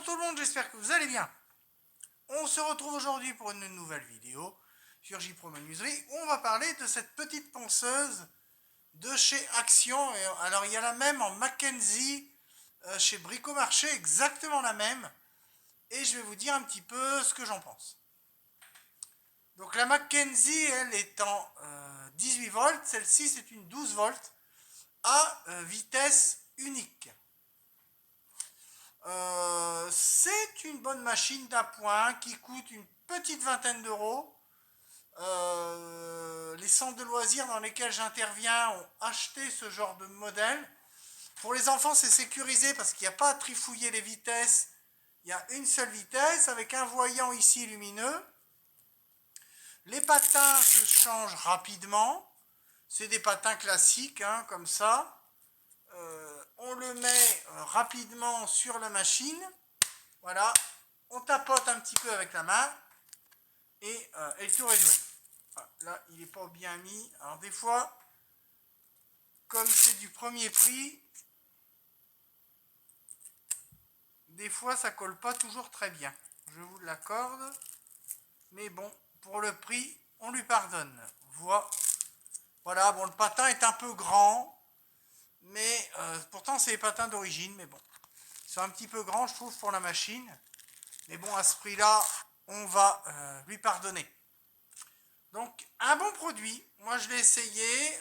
Bonjour tout le monde, j'espère que vous allez bien. On se retrouve aujourd'hui pour une nouvelle vidéo sur J-Pro Menuiserie où on va parler de cette petite ponceuse de chez Action. Et alors il y a la même en Mackenzie chez Bricomarché, exactement la même. Et je vais vous dire un petit peu ce que j'en pense. Donc la Mackenzie, elle est en 18 volts, celle-ci c'est une 12 volts à vitesse unique. C'est une bonne machine d'appoint qui coûte une petite vingtaine d'euros. Les centres de loisirs dans lesquels j'interviens ont acheté ce genre de modèle. Pour les enfants, c'est sécurisé parce qu'il n'y a pas à trifouiller les vitesses. Il y a une seule vitesse avec un voyant ici lumineux. Les patins se changent rapidement. C'est des patins classiques, hein, comme ça. On le met rapidement sur la machine. Voilà. On tapote un petit peu avec la main. Et le tour est joué. Voilà. Là, il n'est pas bien mis. Alors des fois, comme c'est du premier prix, des fois ça colle pas toujours très bien. Je vous l'accorde. Mais bon, pour le prix, on lui pardonne. Voilà, bon, le patin est un peu grand. Mais pourtant, c'est les patins d'origine. Mais bon, ils sont un petit peu grands, je trouve, pour la machine. Mais bon, à ce prix-là, on va lui pardonner. Donc, un bon produit. Moi, je l'ai essayé.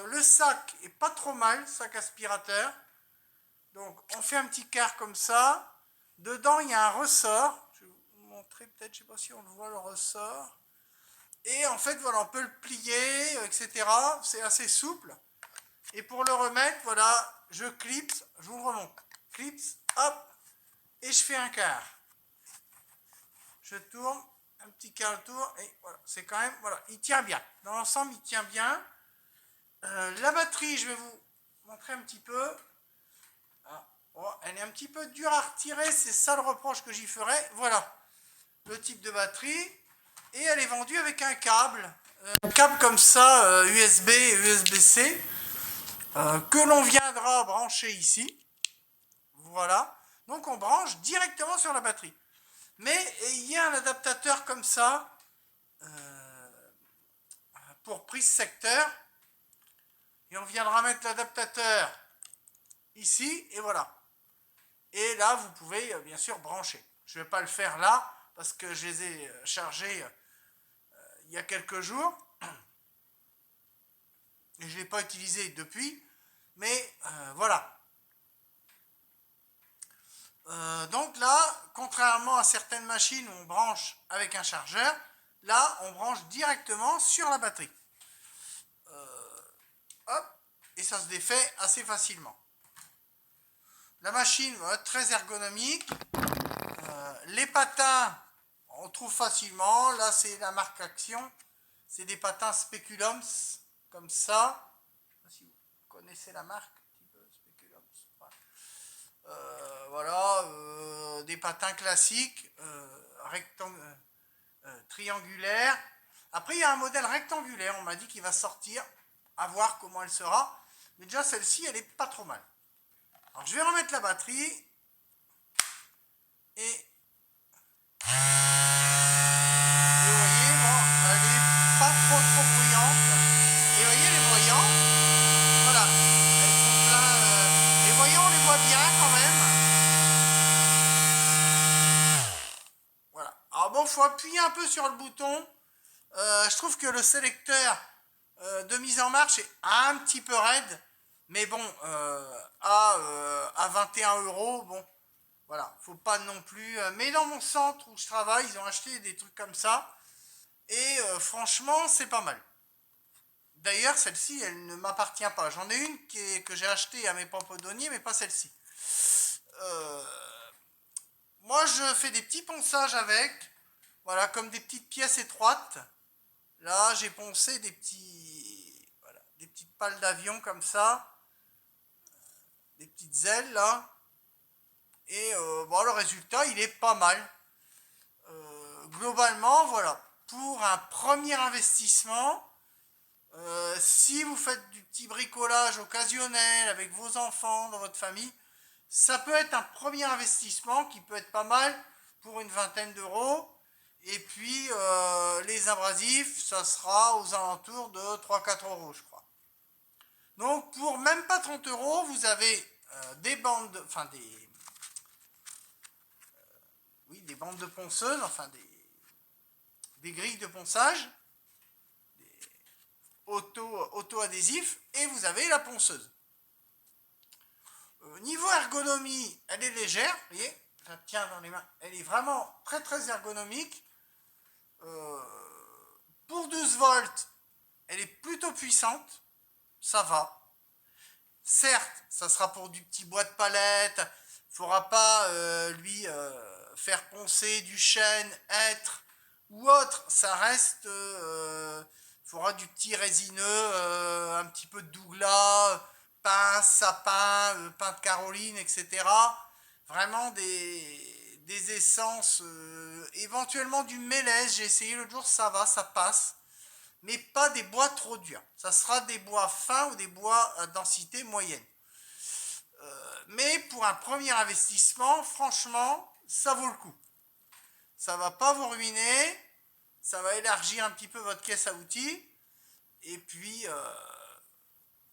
Le sac est pas trop mal, sac aspirateur. Donc, on fait un petit quart comme ça. Dedans, il y a un ressort. Je vais vous montrer peut-être, je ne sais pas si on le voit, le ressort. Et en fait, voilà, on peut le plier, etc. C'est assez souple. Et pour le remettre, voilà, je clipse, je vous remonte. Clipse, hop, et je fais un quart. Je tourne, un petit quart autour, et voilà, c'est quand même, voilà, il tient bien. Dans l'ensemble, il tient bien. La batterie, je vais vous montrer un petit peu. Ah, oh, elle est un petit peu dure à retirer, c'est ça le reproche que j'y ferai. Voilà, le type de batterie. Et elle est vendue avec un câble comme ça, USB et USB-C, que l'on viendra brancher ici. Voilà, donc on branche directement sur la batterie. Mais il y a un adaptateur comme ça, pour prise secteur. Et on viendra mettre l'adaptateur ici, et voilà. Et là, vous pouvez bien sûr brancher. Je ne vais pas le faire là, parce que je les ai chargés il y a quelques jours. Et je ne l'ai pas utilisé depuis. Mais voilà. Donc là, contrairement à certaines machines où on branche avec un chargeur, là, on branche directement sur la batterie. Hop, et ça se défait assez facilement. La machine va être très ergonomique. Les patins, on trouve facilement. Là, c'est la marque Action. C'est des patins Speculums, comme ça. Je ne sais pas si vous connaissez la marque, un petit peu, Speculums. Voilà, des patins classiques, triangulaires. Après, il y a un modèle rectangulaire. On m'a dit qu'il va sortir. À voir comment elle sera. Mais déjà, celle-ci, elle est pas trop mal. Alors, je vais remettre la batterie. Et vous voyez, bon, elle est pas trop bruyante. Et vous voyez, les voyants, voilà, elles sont pleins. Les voyants, on les voit bien quand même. Voilà. Alors bon, il faut appuyer un peu sur le bouton. Je trouve que le sélecteur de mise en marche est un petit peu raide. Mais bon, à 21 euros, bon, voilà, faut pas non plus. Mais dans mon centre où je travaille, ils ont acheté des trucs comme ça. Et franchement, c'est pas mal. D'ailleurs, celle-ci, elle ne m'appartient pas. J'en ai une que j'ai achetée à mes pampodonniers, mais pas celle-ci. Moi, je fais des petits ponçages avec. Voilà, comme des petites pièces étroites. Là, j'ai poncé voilà, des petites pales d'avion comme ça. Des petites ailes, là. Et bon, le résultat, il est pas mal. Globalement, voilà. Pour un premier investissement, si vous faites du petit bricolage occasionnel avec vos enfants dans votre famille, Ça peut être un premier investissement qui peut être pas mal pour une vingtaine d'euros. Et puis les abrasifs, ça sera aux alentours de 3-4 euros, je crois. Donc pour même pas 30 euros, vous avez des bandes, enfin des bandes de ponceuse, enfin des grilles de ponçage, des auto-adhésifs, et vous avez la ponceuse. Niveau ergonomie, elle est légère, vous voyez, je la tiens dans les mains, elle est vraiment très très ergonomique. Pour 12 volts, elle est plutôt puissante, ça va. Certes, ça sera pour du petit bois de palette, il ne faudra pas lui faire poncer du chêne, hêtre ou autre, ça reste, il faudra du petit résineux, un petit peu de douglas, pin, sapin, pin de Caroline, etc. Vraiment des essences, éventuellement du mélèze, j'ai essayé l'autre jour, ça va, ça passe, mais pas des bois trop durs. Ça sera des bois fins ou des bois à densité moyenne. Mais pour un premier investissement, franchement, ça vaut le coup. Ça va pas vous ruiner, ça va élargir un petit peu votre caisse à outils, et puis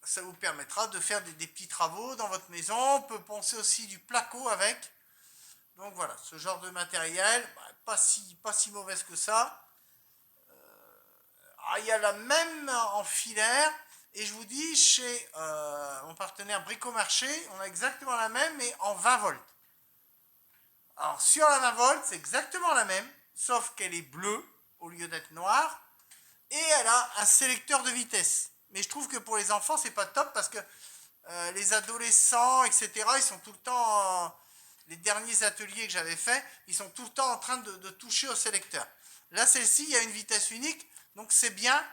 ça vous permettra de faire des petits travaux dans votre maison. On peut penser aussi du placo avec. Donc voilà, ce genre de matériel, pas si mauvaise que ça. Il y a la même en filaire, et je vous dis, chez mon partenaire Bricomarché, on a exactement la même, mais en 20 volts. Alors sur la 20 volts, c'est exactement la même, sauf qu'elle est bleue au lieu d'être noire, et elle a un sélecteur de vitesse. Mais je trouve que pour les enfants, c'est pas top, parce que les adolescents, etc., ils sont tout le temps, les derniers ateliers que j'avais faits, ils sont tout le temps en train de toucher au sélecteur. Là, celle-ci, il y a une vitesse unique, donc c'est bien,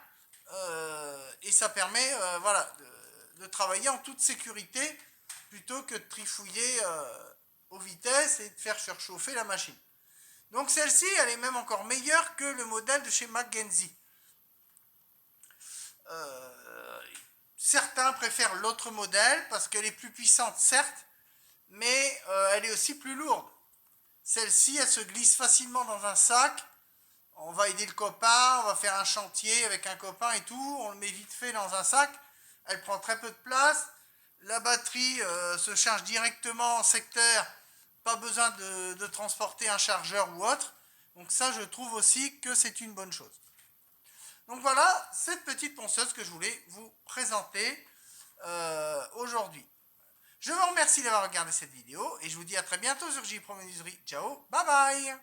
et ça permet voilà, de travailler en toute sécurité, plutôt que de trifouiller aux vitesses et de faire surchauffer la machine. Donc celle-ci, elle est même encore meilleure que le modèle de chez McKenzie. Certains préfèrent l'autre modèle parce qu'elle est plus puissante, certes, mais elle est aussi plus lourde. Celle-ci, elle se glisse facilement dans un sac. On va aider le copain, on va faire un chantier avec un copain et tout, on le met vite fait dans un sac. Elle prend très peu de place. La batterie se charge directement en secteur, pas besoin de transporter un chargeur ou autre. Donc ça, je trouve aussi que c'est une bonne chose. Donc voilà, cette petite ponceuse que je voulais vous présenter aujourd'hui. Je vous remercie d'avoir regardé cette vidéo et je vous dis à très bientôt sur JPro Menuiserie. Ciao, bye bye.